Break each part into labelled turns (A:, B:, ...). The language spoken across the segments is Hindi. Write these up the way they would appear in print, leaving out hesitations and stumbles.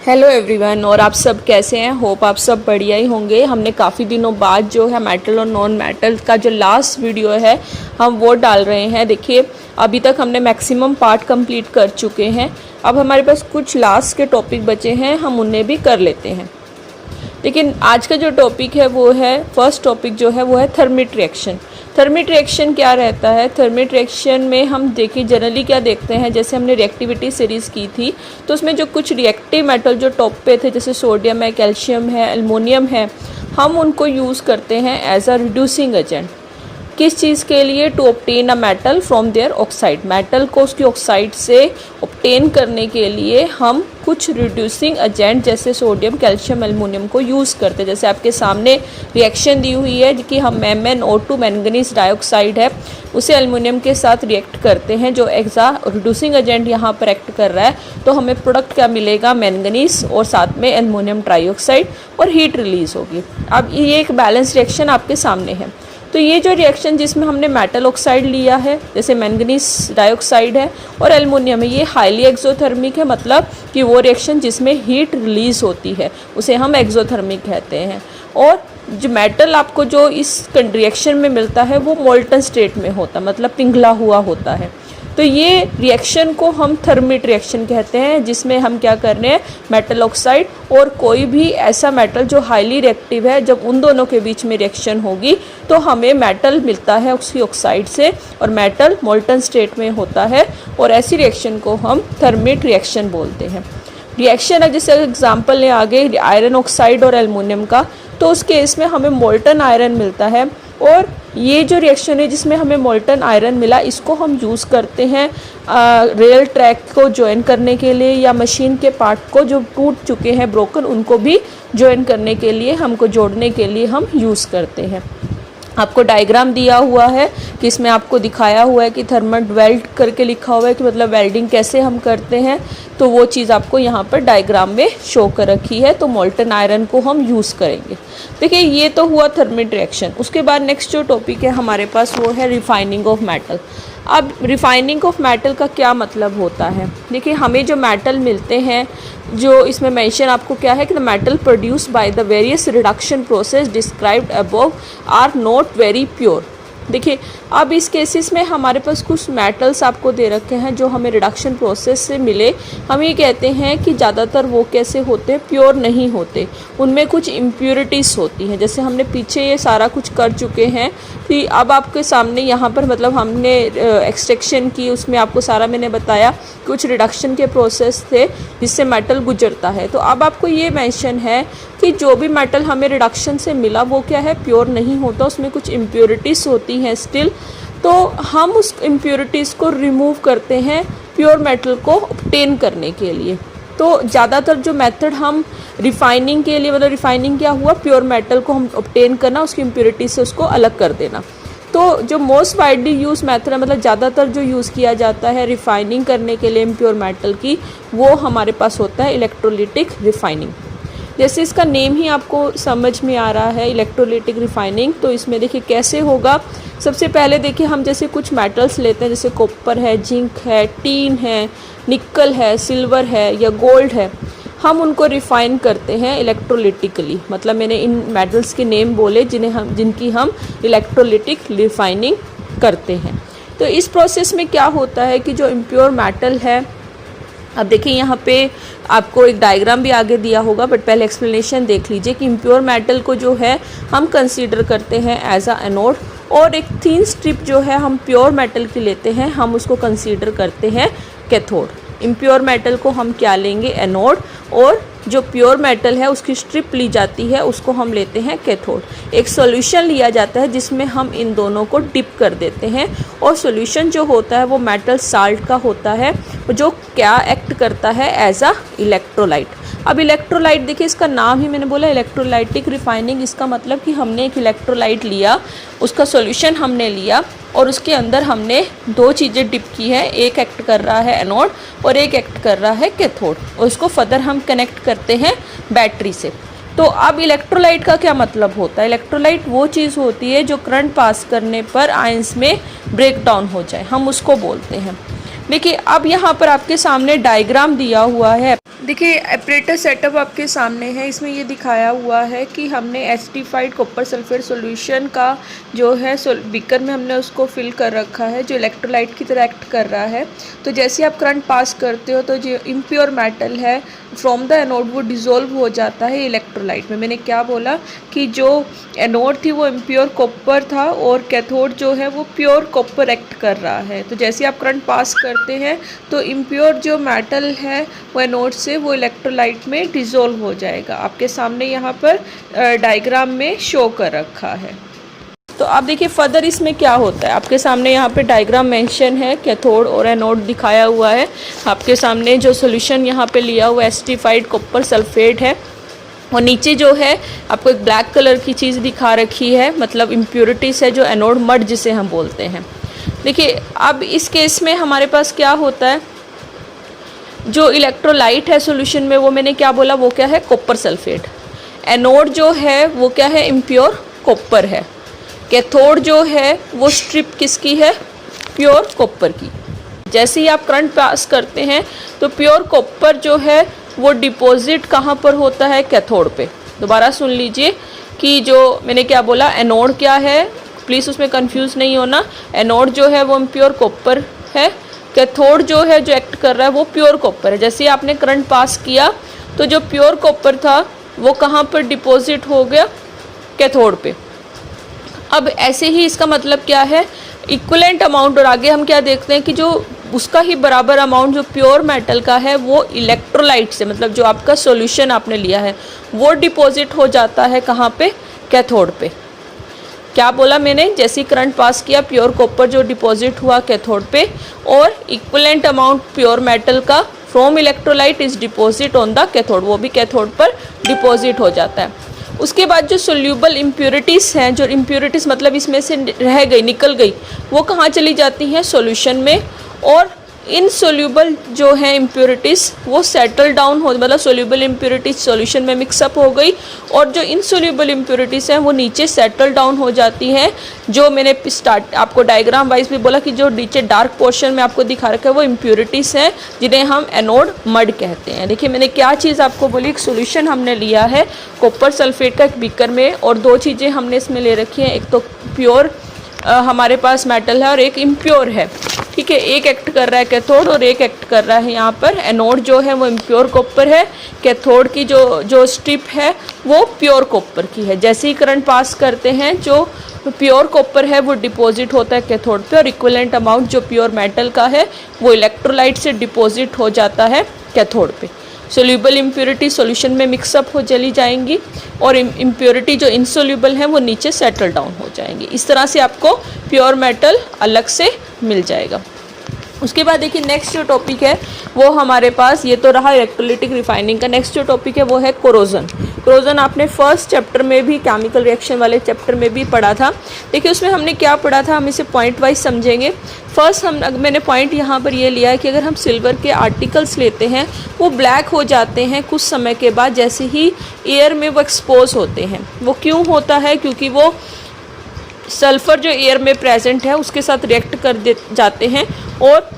A: हेलो एवरीवन, और आप सब कैसे हैं। होप आप सब बढ़िया ही होंगे। हमने काफ़ी दिनों बाद जो है मेटल और नॉन मेटल का जो लास्ट वीडियो है हम वो डाल रहे हैं। देखिए, अभी तक हमने मैक्सिमम पार्ट कंप्लीट कर चुके हैं। अब हमारे पास कुछ लास्ट के टॉपिक बचे हैं, हम उन्हें भी कर लेते हैं। लेकिन आज का जो टॉपिक है वो है, फर्स्ट टॉपिक जो है वो है थर्मिट रिएक्शन। थर्मिट रिएक्शन क्या रहता है। थर्मिट रिएक्शन में हम देखिए जनरली क्या देखते हैं, जैसे हमने रिएक्टिविटी सीरीज़ की थी तो उसमें जो कुछ रिएक्टिव मेटल जो टॉप पे थे, जैसे सोडियम है, कैल्शियम है, एल्युमिनियम है, हम उनको यूज़ करते हैं एज अ रिड्यूसिंग एजेंट। किस चीज़ के लिए? To obtain a metal from their oxide. Metal को उसकी ऑक्साइड से ऑब्टेन करने के लिए हम कुछ रिड्यूसिंग एजेंट जैसे सोडियम, कैल्शियम, एल्युमिनियम को यूज़ करते हैं। जैसे आपके सामने रिएक्शन दी हुई है कि हम MnO2 मैंगनीज डाइऑक्साइड है उसे एल्युमिनियम के साथ रिएक्ट करते हैं, जो एग्जा रिड्यूसिंग एजेंट यहाँ पर एक्ट कर रहा है। तो हमें प्रोडक्ट क्या मिलेगा? मैंगनीज और साथ में एल्युमिनियम ट्राइऑक्साइड, और हीट रिलीज होगी। अब ये एक बैलेंस रिएक्शन आपके सामने है। तो ये जो रिएक्शन जिसमें हमने मेटल ऑक्साइड लिया है, जैसे मैंगनीज डाइऑक्साइड है और एल्युमिनियम है, ये हाईली एक्सोथर्मिक है, मतलब कि वो रिएक्शन जिसमें हीट रिलीज होती है उसे हम एक्सोथर्मिक कहते हैं। और जो मेटल आपको जो इस रिएक्शन में मिलता है वो मोल्टन स्टेट में होता है, मतलब पिघला हुआ होता है। तो ये रिएक्शन को हम थर्मिट रिएक्शन कहते हैं, जिसमें हम क्या कर रहे हैं, मेटल ऑक्साइड और कोई भी ऐसा मेटल जो हाईली रिएक्टिव है, जब उन दोनों के बीच में रिएक्शन होगी तो हमें मेटल मिलता है उसकी ऑक्साइड से, और मेटल मोल्टन स्टेट में होता है, और ऐसी रिएक्शन को हम थर्मिट रिएक्शन बोलते हैं। रिएक्शन है, जैसे एग्जाम्पल ले आगे आयरन ऑक्साइड और एल्युमिनियम का, तो उस केस में हमें मोल्टन आयरन मिलता है। और ये जो रिएक्शन है जिसमें हमें मोल्टन आयरन मिला, इसको हम यूज़ करते हैं रेल ट्रैक को ज्वाइन करने के लिए, या मशीन के पार्ट को जो टूट चुके हैं, ब्रोकन, उनको भी ज्वाइन करने के लिए, हमको जोड़ने के लिए हम यूज़ करते हैं। आपको डायग्राम दिया हुआ है कि इसमें आपको दिखाया हुआ है कि थर्मल वेल्ड करके लिखा हुआ है कि मतलब वेल्डिंग कैसे हम करते हैं, तो वो चीज़ आपको यहाँ पर डायग्राम में शो कर रखी है। तो मोल्टन आयरन को हम यूज़ करेंगे। देखिए, ये तो हुआ थर्मिट रिएक्शन। उसके बाद नेक्स्ट जो टॉपिक है हमारे पास वो है रिफाइनिंग ऑफ मेटल। अब रिफाइनिंग ऑफ मेटल का क्या मतलब होता है? देखिए, हमें जो मेटल मिलते हैं, जो इसमें मेंशन आपको क्या है कि the metal produced by the various reduction process described above are not very pure. देखिए, अब इस केसेस में हमारे पास कुछ मेटल्स आपको दे रखे हैं जो हमें रिडक्शन प्रोसेस से मिले। हम ये कहते हैं कि ज़्यादातर वो कैसे होते हैं, प्योर नहीं होते, उनमें कुछ इम्प्योरिटीज़ होती हैं। जैसे हमने पीछे ये सारा कुछ कर चुके हैं, कि अब आपके सामने यहाँ पर मतलब हमने एक्सट्रैक्शन की, उसमें आपको सारा मैंने बताया, कुछ रिडक्शन के प्रोसेस थे जिससे मेटल गुजरता है। तो अब आपको ये मेंशन है कि जो भी मेटल हमें रिडक्शन से मिला वो क्या है, प्योर नहीं होता, उसमें कुछ इम्प्योरिटीज़ होती हैं स्टिल। तो हम उस इम्प्योरिटीज़ को रिमूव करते हैं प्योर मेटल को ऑब्टेन करने के लिए। तो ज़्यादातर जो मेथड हम रिफाइनिंग के लिए, मतलब रिफाइनिंग क्या हुआ, प्योर मेटल को हम ऑब्टेन करना, उसकी इम्प्योरिटी से उसको अलग कर देना। तो जो मोस्ट वाइडली यूज मेथड है, मतलब ज़्यादातर जो यूज़ किया जाता है रिफाइनिंग करने के लिए इम्प्योर मेटल की, वो हमारे पास होता है इलेक्ट्रोलिटिक रिफाइनिंग। जैसे इसका नेम ही आपको समझ में आ रहा है, इलेक्ट्रोलिटिक रिफाइनिंग। तो इसमें देखिए कैसे होगा। सबसे पहले देखिए, हम जैसे कुछ मेटल्स लेते हैं, जैसे कॉपर है, जिंक है, टीन है, निकल है, सिल्वर है या गोल्ड है, हम उनको रिफ़ाइन करते हैं इलेक्ट्रोलिटिकली। मतलब मैंने इन मेटल्स के नेम बोले जिनकी हम इलेक्ट्रोलिटिक रिफाइनिंग करते हैं। तो इस प्रोसेस में क्या होता है कि जो इम्प्योर मेटल है, अब देखिए यहाँ पे आपको एक डायग्राम भी आगे दिया होगा, बट पहले एक्सप्लेनेशन देख लीजिए कि इम्प्योर मेटल को जो है हम कंसीडर करते हैं एज अ एनोड, और एक थिन स्ट्रिप जो है हम प्योर मेटल की लेते हैं, हम उसको कंसीडर करते हैं कैथोड। इम्प्योर मेटल को हम क्या लेंगे, एनोड, और जो प्योर मेटल है उसकी स्ट्रिप ली जाती है, उसको हम लेते हैं कैथोड। एक सॉल्यूशन लिया जाता है जिसमें हम इन दोनों को डिप कर देते हैं, और सॉल्यूशन जो होता है वो मेटल साल्ट का होता है, जो क्या एक्ट करता है एज अ इलेक्ट्रोलाइट। अब इलेक्ट्रोलाइट देखिए, इसका नाम ही मैंने बोला इलेक्ट्रोलाइटिक रिफाइनिंग। इसका मतलब कि हमने एक इलेक्ट्रोलाइट लिया, उसका सॉल्यूशन हमने लिया, और उसके अंदर हमने दो चीज़ें डिप की है, एक एक्ट कर रहा है एनोड और एक एक्ट कर रहा है कैथोड, और उसको फर्दर हम कनेक्ट करते हैं बैटरी से। तो अब इलेक्ट्रोलाइट का क्या मतलब होता है? इलेक्ट्रोलाइट वो चीज़ होती है जो करंट पास करने पर आयंस में ब्रेक डाउन हो जाए, हम उसको बोलते हैं। देखिए, अब यहाँ पर आपके सामने डायग्राम दिया हुआ है देखिए ऑपरेटर सेटअप आपके सामने है। इसमें ये दिखाया हुआ है कि हमने एसिडिफाइड कॉपर सल्फेट सॉल्यूशन का जो है बीकर में हमने उसको फिल कर रखा है, जो इलेक्ट्रोलाइट की तरह एक्ट कर रहा है। तो जैसे आप करंट पास करते हो तो जो इम्प्योर मेटल है फ्रॉम द एनोड वो डिज़ोल्व हो जाता है इलेक्ट्रोलाइट में। मैंने क्या बोला कि जो एनोड थी वो इम्प्योर कॉपर था और कैथोड जो है वो प्योर कॉपर एक्ट कर रहा है। तो जैसे आप करंट पास करते हैं तो इम्प्योर जो मेटल है वो एनोड से वो इलेक्ट्रोलाइट में डिज़ोल्व हो जाएगा। आपके सामने यहाँ पर डायग्राम में शो कर रखा है। तो आप देखिए फर्दर इसमें क्या होता है। आपके सामने यहाँ पे डायग्राम मेंशन है, कैथोड और एनोड दिखाया हुआ है। आपके सामने जो सॉल्यूशन यहाँ पे लिया हुआ एसिडिफाइड कॉपर सल्फेट है और नीचे जो है आपको एक ब्लैक कलर की चीज़ दिखा रखी है, मतलब इम्प्योरिटीज़ है जो एनोड मड जिसे हम बोलते हैं। देखिए अब इस केस में हमारे पास क्या होता है, जो इलेक्ट्रोलाइट है सॉल्यूशन में वो मैंने क्या बोला, वो क्या है कॉपर सल्फेट। एनोड जो है वो क्या है इम्प्योर कॉपर है। कैथोड जो है वो स्ट्रिप किसकी है, प्योर कॉपर की। जैसे ही आप करंट पास करते हैं तो प्योर कॉपर जो है वो डिपॉजिट कहाँ पर होता है, कैथोड पे। दोबारा सुन लीजिए कि जो मैंने क्या बोला, एनोड क्या है, प्लीज़ उसमें कंफ्यूज नहीं होना। एनोड जो है वो प्योर कॉपर है, कैथोड जो है जो एक्ट कर रहा है वो प्योर कॉपर है। जैसे आपने करंट पास किया तो जो प्योर कॉपर था वो कहाँ पर डिपॉजिट हो गया, कैथोड पे। अब ऐसे ही इसका मतलब क्या है, इक्विवेलेंट अमाउंट। और आगे हम क्या देखते हैं कि जो उसका ही बराबर अमाउंट जो प्योर मेटल का है वो इलेक्ट्रोलाइट से, मतलब जो आपका सॉल्यूशन आपने लिया है वो डिपॉजिट हो जाता है कहाँ पे, कैथोड पे। क्या बोला मैंने, जैसे ही करंट पास किया प्योर कॉपर जो डिपॉजिट हुआ कैथोड पे और इक्विवेलेंट अमाउंट प्योर मेटल का from electrolyte is deposit on the cathode, वो भी कैथोड पर डिपॉजिट हो जाता है। उसके बाद जो सोल्यूबल इम्प्योरिटीज़ हैं, जो इम्प्योरिटीज़ मतलब इसमें से रह गई, निकल गई, वो कहाँ चली जाती हैं, सॉल्यूशन में। और इनसोल्यूबल जो है इम्प्योरिटीज़ वो सेटल डाउन हो, मतलब सोल्यूबल इम्प्योरिटीज सॉल्यूशन में मिक्सअप हो गई और जो इनसोल्यूबल इम्प्योरिटीज़ हैं वो नीचे सेटल डाउन हो जाती हैं। जो मैंने स्टार्ट आपको डायग्राम वाइज भी बोला कि जो नीचे डार्क पोर्शन में आपको दिखा रखा है वो इम्प्योरिटीज़ हैं जिन्हें हम एनोड मड कहते हैं। देखिए मैंने क्या चीज़ आपको बोली, एक सोल्यूशन हमने लिया है कॉपर सल्फेट का एक बीकर में और दो चीज़ें हमने इसमें ले रखी हैं, एक तो प्योर हमारे पास मेटल है और एक इम्प्योर है। ठीक है, एक एक्ट कर रहा है कैथोड और एक एक्ट कर रहा है यहाँ पर एनोड जो है वो इम्प्योर कॉपर है, कैथोड की जो स्ट्रिप है वो प्योर कॉपर की है। जैसे ही करंट पास करते हैं जो प्योर कॉपर है वो डिपॉजिट होता है कैथोड पे और इक्विवेलेंट अमाउंट जो प्योर मेटल का है वो इलेक्ट्रोलाइट से डिपॉजिट हो जाता है कैथोड पे। सोल्यूबल इम्प्योरिटी सॉल्यूशन में मिक्सअप हो चली जाएंगी और इम्प्योरिटी जो इनसोल्यूबल है वो नीचे सेटल डाउन हो जाएंगी। इस तरह से आपको प्योर मेटल अलग से मिल जाएगा। उसके बाद देखिए नेक्स्ट जो टॉपिक है वो हमारे पास, ये तो रहा इलेक्ट्रोलिटिक रिफाइनिंग का। नेक्स्ट जो टॉपिक है वो है कोरोजन। कोरोजन आपने फर्स्ट चैप्टर में भी, केमिकल रिएक्शन वाले चैप्टर में भी पढ़ा था। देखिए उसमें हमने क्या पढ़ा था, हम इसे पॉइंट वाइज समझेंगे। फर्स्ट मैंने पॉइंट यहाँ पर ये लिया है कि अगर हम सिल्वर के आर्टिकल्स लेते हैं वो ब्लैक हो जाते हैं कुछ समय के बाद, जैसे ही एयर में वो एक्सपोज होते हैं। वो क्यों होता है, क्योंकि वो सल्फ़र जो एयर में प्रेजेंट है उसके साथ रिएक्ट कर जाते हैं और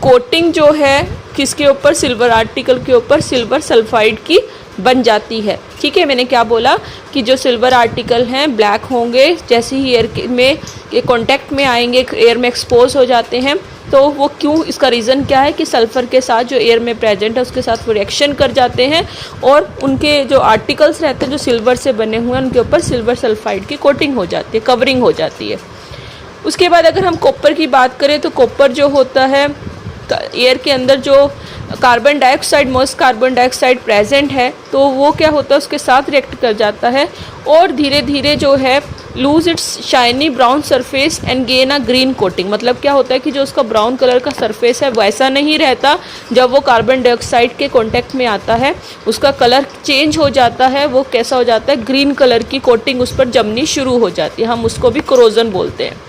A: कोटिंग जो है किसके ऊपर, सिल्वर आर्टिकल के ऊपर सिल्वर सल्फाइड की बन जाती है। ठीक है, मैंने क्या बोला कि जो सिल्वर आर्टिकल हैं ब्लैक होंगे, जैसे ही एयर में कांटेक्ट में आएंगे, एयर में एक्सपोज हो जाते हैं। तो वो क्यों, इसका रीज़न क्या है कि सल्फ़र के साथ जो एयर में प्रेजेंट है उसके साथ वो रिएक्शन कर जाते हैं और उनके जो आर्टिकल्स रहते हैं जो सिल्वर से बने हुए हैं उनके ऊपर सिल्वर सल्फाइड की कोटिंग हो जाती है, कवरिंग हो जाती है। उसके बाद अगर हम कॉपर की बात करें तो कॉपर जो होता है एयर के अंदर जो carbon dioxide, most carbon dioxide present है तो वो क्या होता है उसके साथ रिएक्ट कर जाता है और धीरे धीरे जो है lose its shiny brown surface and gain a green coating. मतलब क्या होता है कि जो उसका ब्राउन कलर का सरफेस है वैसा नहीं रहता, जब वो कार्बन डाइऑक्साइड के कांटेक्ट में आता है उसका कलर चेंज हो जाता है। वो कैसा हो जाता है, ग्रीन कलर की कोटिंग उस पर जमनी शुरू हो जाती है, हम उसको भी कोरोजन बोलते हैं।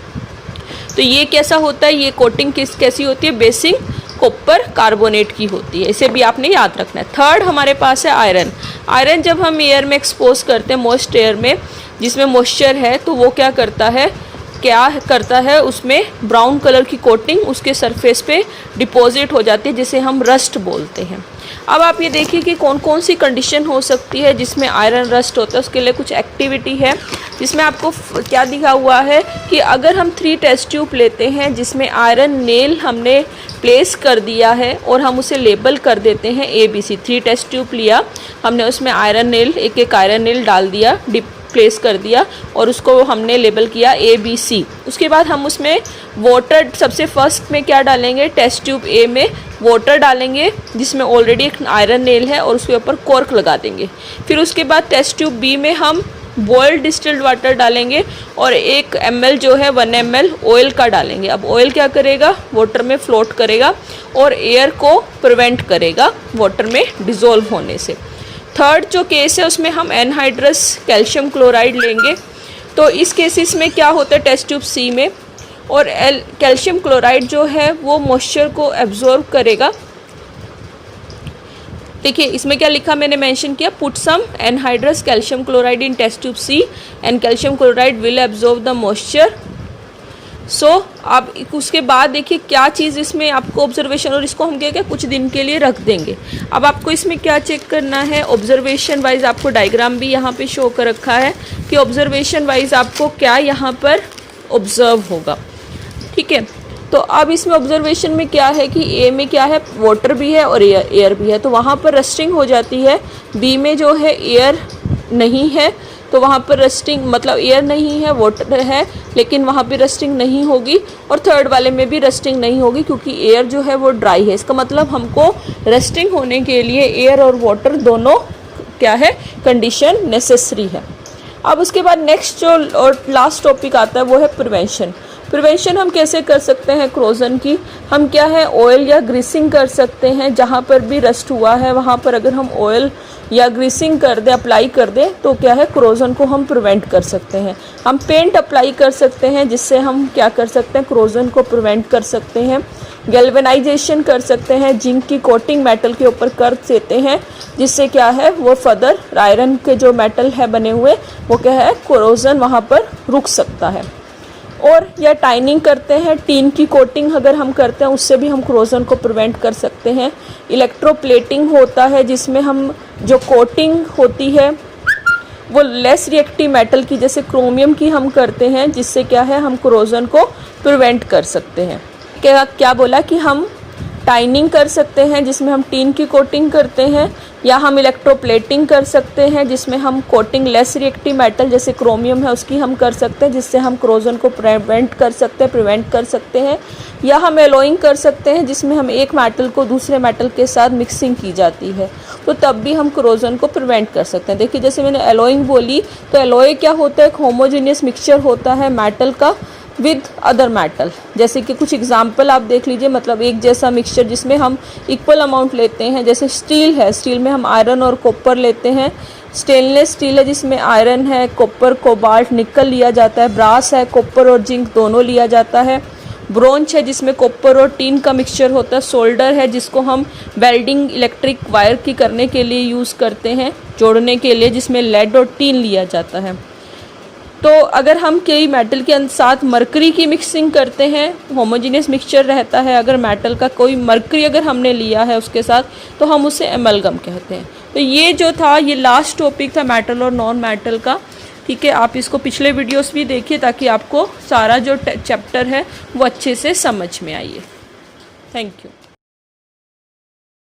A: तो ये कैसा होता है, ये कोटिंग कैसी होती है, बेसिक कॉपर कार्बोनेट की होती है, इसे भी आपने याद रखना है। थर्ड हमारे पास है आयरन। आयरन जब हम एयर में एक्सपोज करते हैं, मॉइस्ट एयर में जिसमें मॉइस्चर है, तो वो क्या करता है उसमें ब्राउन कलर की कोटिंग उसके सरफेस पे डिपॉजिट हो जाती है जिसे हम रस्ट बोलते हैं। अब आप ये देखिए कि कौन कौन सी कंडीशन हो सकती है जिसमें आयरन रस्ट होता है। उसके लिए कुछ एक्टिविटी है जिसमें आपको क्या दिखा हुआ है कि अगर हम 3 टेस्ट ट्यूब लेते हैं जिसमें आयरन नेल हमने प्लेस कर दिया है और हम उसे लेबल कर देते हैं ABC। 3 टेस्ट ट्यूब लिया हमने, उसमें आयरन नेल एक आयरन नेल डाल दिया, डिप प्लेस कर दिया और उसको हमने लेबल किया ABC। उसके बाद हम उसमें वाटर, सबसे फर्स्ट में क्या डालेंगे, टेस्ट ट्यूब A में वाटर डालेंगे जिसमें ऑलरेडी एक आयरन नेल है और उसके ऊपर कॉर्क लगा देंगे। फिर उसके बाद टेस्ट ट्यूब B में हम बॉइल्ड डिस्टिल्ड वाटर डालेंगे और 1 ml जो है 1 ml ऑयल का डालेंगे। अब ऑयल क्या करेगा, वाटर में फ्लोट करेगा और एयर को प्रिवेंट करेगा वाटर में डिज़ोल्व होने से। थर्ड जो केस है उसमें हम एनहाइड्रस कैल्शियम क्लोराइड लेंगे। तो इस केसेस में क्या होता है टेस्ट ट्यूब C में, और कैल्शियम क्लोराइड जो है वो मॉइस्चर को एब्जॉर्ब करेगा। देखिए इसमें क्या लिखा मैंने मेंशन किया, put some anhydrous calcium chloride in test tube C and calcium chloride will absorb the moisture. So अब उसके बाद देखिए क्या चीज़ इसमें आपको ऑब्जर्वेशन, और इसको हम क्या कुछ दिन के लिए रख देंगे। अब आपको इसमें क्या चेक करना है, ऑब्जर्वेशन वाइज आपको डायग्राम भी यहाँ पे शो कर रखा है कि ऑब्जर्वेशन वाइज आपको क्या यहाँ पर ऑब्जर्व होगा। ठीक है, तो अब इसमें ऑब्जर्वेशन में क्या है कि A में क्या है, वाटर भी है और एयर भी है, तो वहाँ पर रस्टिंग हो जाती है। B में जो है एयर नहीं है तो वहाँ पर रस्टिंग, मतलब एयर नहीं है वाटर है लेकिन वहाँ पे रस्टिंग नहीं होगी। और थर्ड वाले में भी रस्टिंग नहीं होगी क्योंकि एयर जो है वो ड्राई है। इसका मतलब हमको रस्टिंग होने के लिए एयर और वाटर दोनों क्या है, कंडीशन नेसेसरी है। अब उसके बाद नेक्स्ट जो और लास्ट टॉपिक आता है वो है प्रिवेंशन। प्रिवेंशन हम कैसे कर सकते हैं क्रोजन की, हम क्या है ऑयल या ग्रीसिंग कर सकते हैं। जहाँ पर भी रस्ट हुआ है वहाँ पर अगर हम ऑयल या ग्रीसिंग कर दे, अप्लाई कर दे, तो क्या है क्रोजन को हम प्रिवेंट कर सकते हैं। हम पेंट अप्लाई कर सकते हैं जिससे हम क्या कर सकते हैं, क्रोजन को प्रिवेंट कर सकते हैं। गैल्वेनाइजेशन कर सकते हैं, जिंक की कोटिंग मेटल के ऊपर कर देते हैं जिससे क्या है वो फर्दर आयरन के जो मेटल है बने हुए वो क्या है क्रोजन वहाँ पर रुक सकता है। और या टाइनिंग करते हैं, टीन की कोटिंग अगर हम करते हैं उससे भी हम क्रोजन को प्रिवेंट कर सकते हैं। इलेक्ट्रोप्लेटिंग होता है जिसमें हम जो कोटिंग होती है वो लेस रिएक्टिव मेटल की जैसे क्रोमियम की हम करते हैं जिससे क्या है हम क्रोजन को प्रिवेंट कर सकते हैं। क्या बोला कि हम टाइनिंग कर सकते हैं जिसमें हम टीन की कोटिंग करते हैं, या हम इलेक्ट्रोप्लेटिंग कर सकते हैं जिसमें हम कोटिंग लेस रिएक्टिव मेटल जैसे क्रोमियम है उसकी हम कर सकते हैं जिससे हम क्रोजन को प्रिवेंट कर सकते हैं, या हम एलोइंग कर सकते हैं जिसमें हम एक मेटल को दूसरे मेटल के साथ मिक्सिंग की जाती है तो तब भी हम क्रोजन को प्रिवेंट कर सकते हैं। देखिए जैसे मैंने एलोइंग बोली तो एलोय क्या होता है, एक होमोजेनियस मिक्सचर होता है मेटल का विद अदर मेटल। जैसे कि कुछ एग्जाम्पल आप देख लीजिए, मतलब एक जैसा मिक्सचर जिसमें हम इक्वल अमाउंट लेते हैं। जैसे स्टील है, स्टील में हम आयरन और कॉपर लेते हैं। स्टेनलेस स्टील है जिसमें आयरन है, कॉपर, कोबाल्ट, निकल लिया जाता है। ब्रास है, कॉपर और जिंक दोनों लिया जाता है। ब्रोंज है जिसमें कॉपर और टीन का मिक्सचर होता है। सोल्डर है जिसको हम वेल्डिंग इलेक्ट्रिक वायर की करने के लिए यूज़ करते हैं, जोड़ने के लिए, जिसमें लेड और टीन लिया जाता है। तो अगर हम कई मेटल के साथ मरकरी की मिक्सिंग करते हैं, होमोजेनियस मिक्सचर रहता है, अगर मेटल का कोई मरकरी अगर हमने लिया है उसके साथ तो हम उसे एमलगम कहते हैं। तो ये जो था ये लास्ट टॉपिक था मेटल और नॉन मेटल का। ठीक है, आप इसको पिछले वीडियोस भी देखिए ताकि आपको सारा जो चैप्टर है वो अच्छे से समझ में आइए। Thank you.